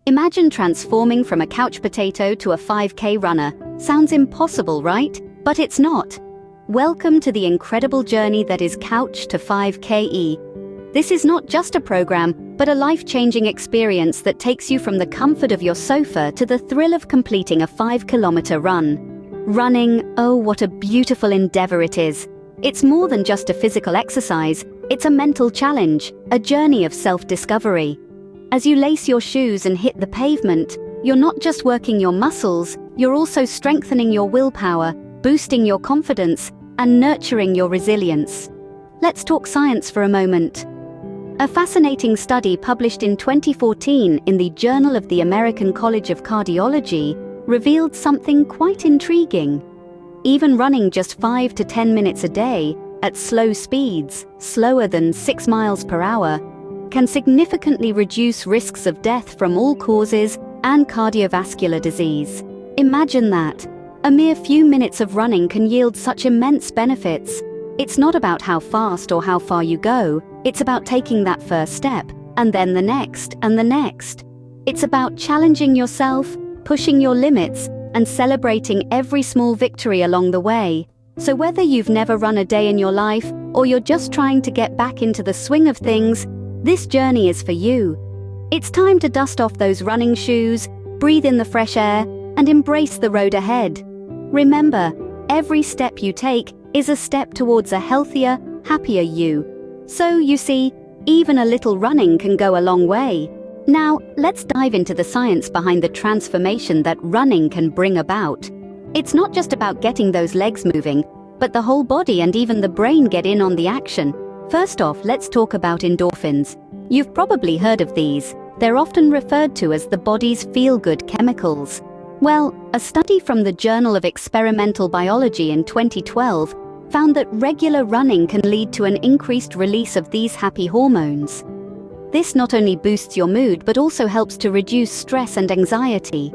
Imagine transforming from a couch potato to a 5K runner. Sounds impossible, right? But it's not. Welcome to the incredible journey that is Couch to 5KE. This is not just a program, but a life-changing experience that takes you from the comfort of your sofa to the thrill of completing a 5-kilometer run. Running, oh, what a beautiful endeavor it is. It's more than just a physical exercise, it's a mental challenge, a journey of self-discovery. As you lace your shoes and hit the pavement, you're not just working your muscles, you're also strengthening your willpower, boosting your confidence, and nurturing your resilience. Let's talk science for a moment. A fascinating study published in 2014 in the Journal of the American College of Cardiology revealed something quite intriguing. Even running just 5 to 10 minutes a day, at slow speeds, slower than 6 miles per hour, can significantly reduce risks of death from all causes and cardiovascular disease. Imagine that. A mere few minutes of running can yield such immense benefits. It's not about how fast or how far you go, it's about taking that first step, and then the next, and the next. It's about challenging yourself, pushing your limits, and celebrating every small victory along the way. So whether you've never run a day in your life, or you're just trying to get back into the swing of things, this journey is for you. It's time to dust off those running shoes, breathe in the fresh air, and embrace the road ahead. Remember, every step you take is a step towards a healthier, happier you. So, you see, even a little running can go a long way. Now, let's dive into the science behind the transformation that running can bring about. It's not just about getting those legs moving, but the whole body and even the brain get in on the action. First off, let's talk about endorphins. You've probably heard of these. They're often referred to as the body's feel-good chemicals. Well, a study from the Journal of Experimental Biology in 2012 found that regular running can lead to an increased release of these happy hormones. This not only boosts your mood but also helps to reduce stress and anxiety.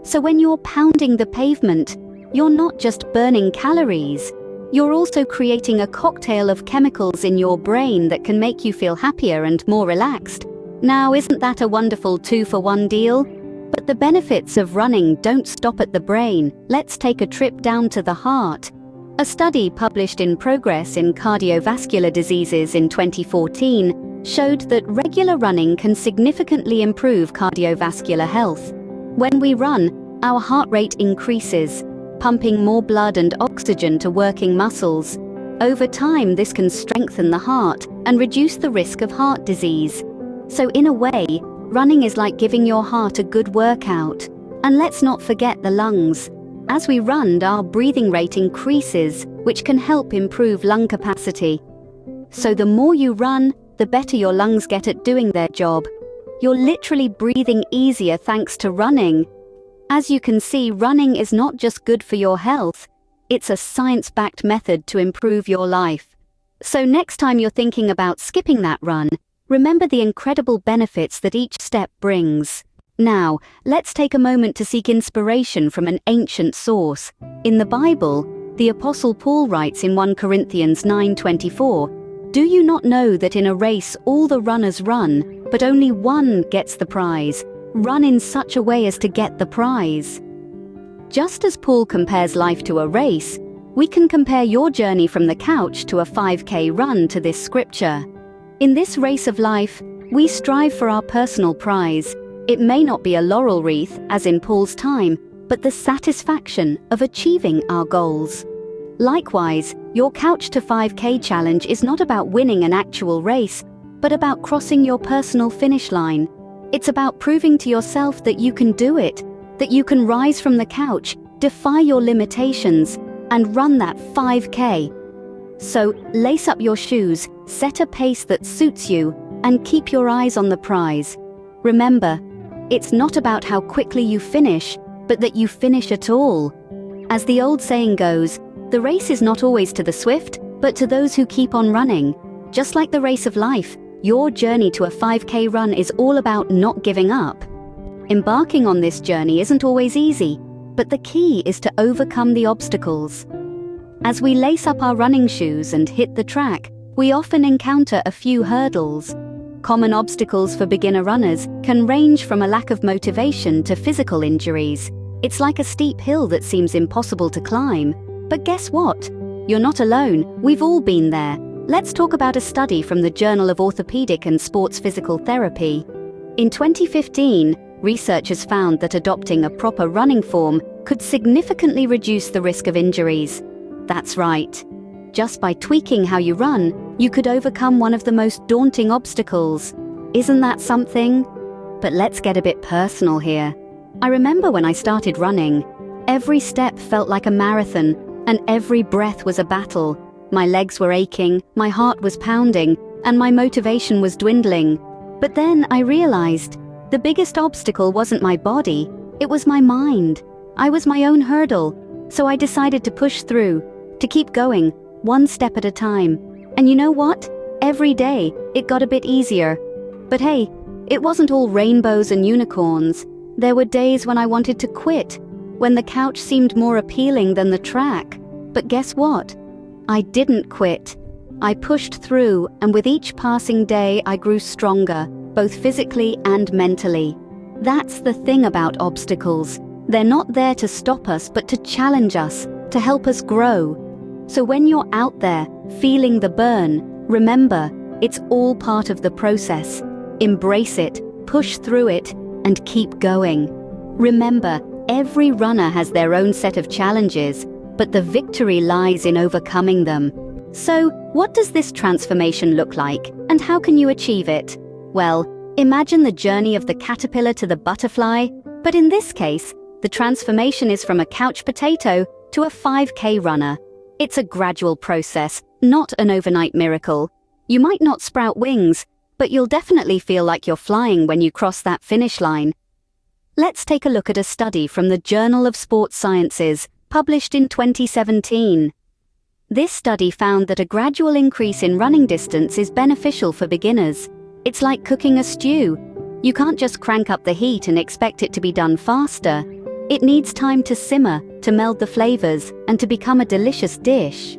So when you're pounding the pavement, you're not just burning calories, you're also creating a cocktail of chemicals in your brain that can make you feel happier and more relaxed. Now, isn't that a wonderful 2-for-1 deal? But the benefits of running don't stop at the brain. Let's take a trip down to the heart. A study published in Progress in Cardiovascular Diseases in 2014 showed that regular running can significantly improve cardiovascular health. When we run, our heart rate increases, pumping more blood and oxygen to working muscles. Over time, this can strengthen the heart and reduce the risk of heart disease. So in a way, running is like giving your heart a good workout. And let's not forget the lungs. As we run, our breathing rate increases, which can help improve lung capacity. So the more you run, the better your lungs get at doing their job. You're literally breathing easier thanks to running. As you can see, running is not just good for your health, it's a science-backed method to improve your life. So next time you're thinking about skipping that run, remember the incredible benefits that each step brings. Now, let's take a moment to seek inspiration from an ancient source. In the Bible, the Apostle Paul writes in 1 Corinthians 9:24, "Do you not know that in a race all the runners run, but only one gets the prize? Run in such a way as to get the prize." Just as Paul compares life to a race, we can compare your journey from the couch to a 5K run to this scripture. In this race of life, we strive for our personal prize. It may not be a laurel wreath, as in Paul's time, but the satisfaction of achieving our goals. Likewise, your Couch to 5K challenge is not about winning an actual race, but about crossing your personal finish line. It's about proving to yourself that you can do it, that you can rise from the couch, defy your limitations, and run that 5K. So, lace up your shoes, set a pace that suits you, and keep your eyes on the prize. Remember, it's not about how quickly you finish, but that you finish at all. As the old saying goes, the race is not always to the swift, but to those who keep on running. Just like the race of life, your journey to a 5K run is all about not giving up. Embarking on this journey isn't always easy, but the key is to overcome the obstacles. As we lace up our running shoes and hit the track, we often encounter a few hurdles. Common obstacles for beginner runners can range from a lack of motivation to physical injuries. It's like a steep hill that seems impossible to climb. But guess what? You're not alone. We've all been there. Let's talk about a study from the Journal of Orthopedic and Sports Physical Therapy. In 2015, researchers found that adopting a proper running form could significantly reduce the risk of injuries. That's right. Just by tweaking how you run, you could overcome one of the most daunting obstacles. Isn't that something? But let's get a bit personal here. I remember when I started running, every step felt like a marathon, and every breath was a battle. My legs were aching, my heart was pounding, and my motivation was dwindling. But then I realized the biggest obstacle wasn't my body, it was my mind. I was my own hurdle, so I decided to push through, to keep going, one step at a time. And you know what? Every day, it got a bit easier. But hey, it wasn't all rainbows and unicorns. There were days when I wanted to quit, when the couch seemed more appealing than the track. But guess what? I didn't quit. I pushed through, and with each passing day, I grew stronger, both physically and mentally. That's the thing about obstacles. They're not there to stop us, but to challenge us, to help us grow. So when you're out there, feeling the burn, remember, it's all part of the process. Embrace it, push through it, and keep going. Remember, every runner has their own set of challenges, but the victory lies in overcoming them. So, what does this transformation look like, and how can you achieve it? Well, imagine the journey of the caterpillar to the butterfly, but in this case, the transformation is from a couch potato to a 5K runner. It's a gradual process, not an overnight miracle. You might not sprout wings, but you'll definitely feel like you're flying when you cross that finish line. Let's take a look at a study from the Journal of Sports Sciences, published in 2017. This study found that a gradual increase in running distance is beneficial for beginners. It's like cooking a stew. You can't just crank up the heat and expect it to be done faster. It needs time to simmer, to meld the flavors, and to become a delicious dish.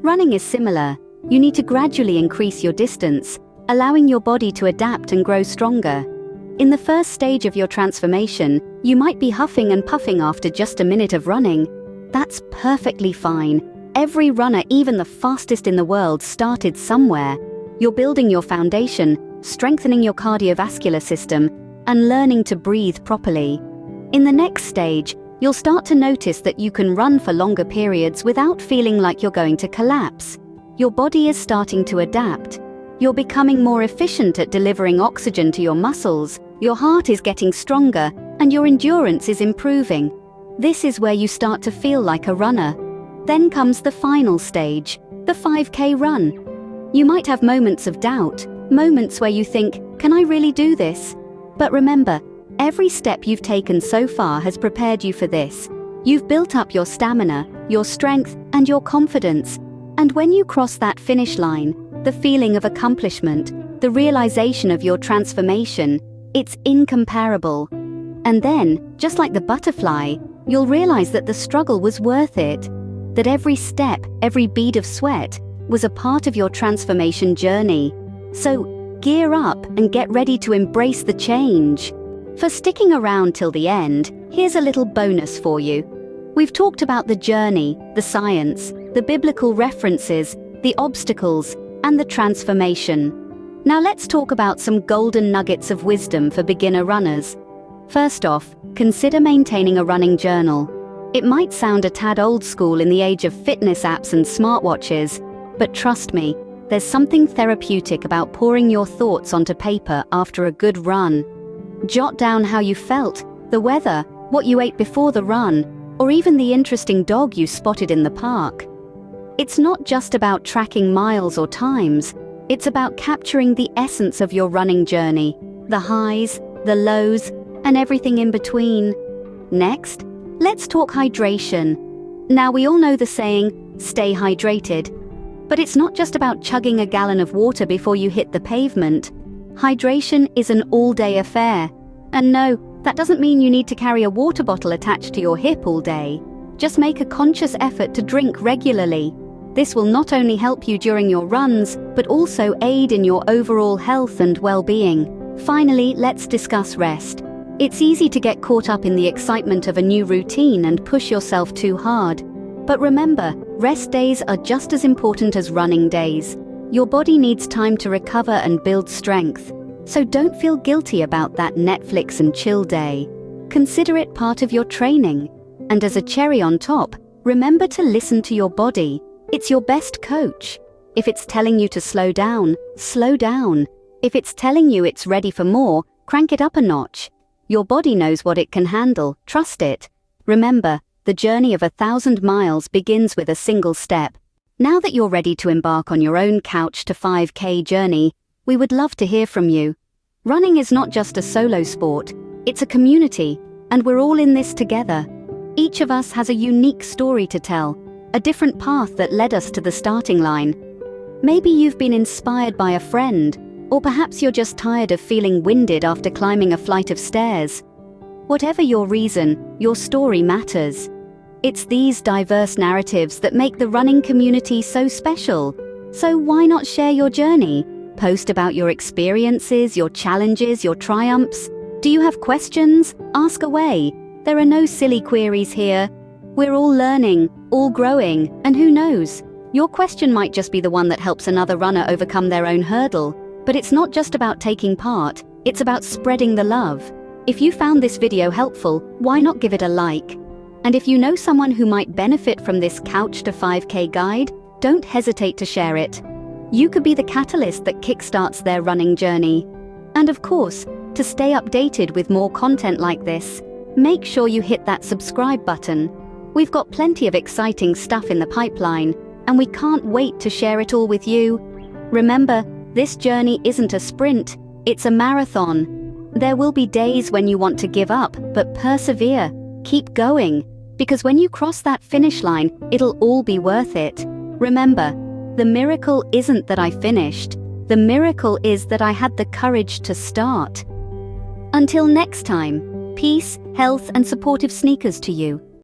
Running is similar. You need to gradually increase your distance, allowing your body to adapt and grow stronger. In the first stage of your transformation, you might be huffing and puffing after just a minute of running. That's perfectly fine. Every runner, even the fastest in the world, started somewhere. You're building your foundation, strengthening your cardiovascular system, and learning to breathe properly. In the next stage, you'll start to notice that you can run for longer periods without feeling like you're going to collapse. Your body is starting to adapt. You're becoming more efficient at delivering oxygen to your muscles, your heart is getting stronger, and your endurance is improving. This is where you start to feel like a runner. Then comes the final stage, the 5K run. You might have moments of doubt, moments where you think, can I really do this? But remember, every step you've taken so far has prepared you for this. You've built up your stamina, your strength, and your confidence. And when you cross that finish line, the feeling of accomplishment, the realization of your transformation, it's incomparable. And then, just like the butterfly, you'll realize that the struggle was worth it. That every step, every bead of sweat, was a part of your transformation journey. So, gear up and get ready to embrace the change. For sticking around till the end, here's a little bonus for you. We've talked about the journey, the science, the biblical references, the obstacles, and the transformation. Now let's talk about some golden nuggets of wisdom for beginner runners. First off, consider maintaining a running journal. It might sound a tad old school in the age of fitness apps and smartwatches, but trust me, there's something therapeutic about pouring your thoughts onto paper after a good run. Jot down how you felt, the weather, what you ate before the run, or even the interesting dog you spotted in the park. It's not just about tracking miles or times, it's about capturing the essence of your running journey, the highs, the lows, and everything in between. Next, let's talk hydration. Now we all know the saying, stay hydrated. But it's not just about chugging a gallon of water before you hit the pavement. Hydration is an all-day affair. And no, that doesn't mean you need to carry a water bottle attached to your hip all day. Just make a conscious effort to drink regularly. This will not only help you during your runs, but also aid in your overall health and well-being. Finally, let's discuss rest. It's easy to get caught up in the excitement of a new routine and push yourself too hard. But remember, rest days are just as important as running days. Your body needs time to recover and build strength. So don't feel guilty about that Netflix and chill day. Consider it part of your training. And as a cherry on top, remember to listen to your body. It's your best coach. If it's telling you to slow down, slow down. If it's telling you it's ready for more, crank it up a notch. Your body knows what it can handle, trust it. Remember, the journey of 1,000 miles begins with a single step. Now that you're ready to embark on your own couch to 5K journey, we would love to hear from you. Running is not just a solo sport, it's a community, and we're all in this together. Each of us has a unique story to tell, a different path that led us to the starting line. Maybe you've been inspired by a friend, or perhaps you're just tired of feeling winded after climbing a flight of stairs. Whatever your reason, your story matters. It's these diverse narratives that make the running community so special. So why not share your journey? Post about your experiences, your challenges, your triumphs. Do you have questions? Ask away. There are no silly queries here. We're all learning, all growing, and who knows? Your question might just be the one that helps another runner overcome their own hurdle. But it's not just about taking part, it's about spreading the love. If you found this video helpful, why not give it a like? And if you know someone who might benefit from this Couch to 5K guide, don't hesitate to share it. You could be the catalyst that kickstarts their running journey. And of course, to stay updated with more content like this, make sure you hit that subscribe button. We've got plenty of exciting stuff in the pipeline, and we can't wait to share it all with you. Remember, this journey isn't a sprint, it's a marathon. There will be days when you want to give up, but persevere, keep going, because when you cross that finish line, it'll all be worth it. Remember, the miracle isn't that I finished, the miracle is that I had the courage to start. Until next time, peace, health, and supportive sneakers to you.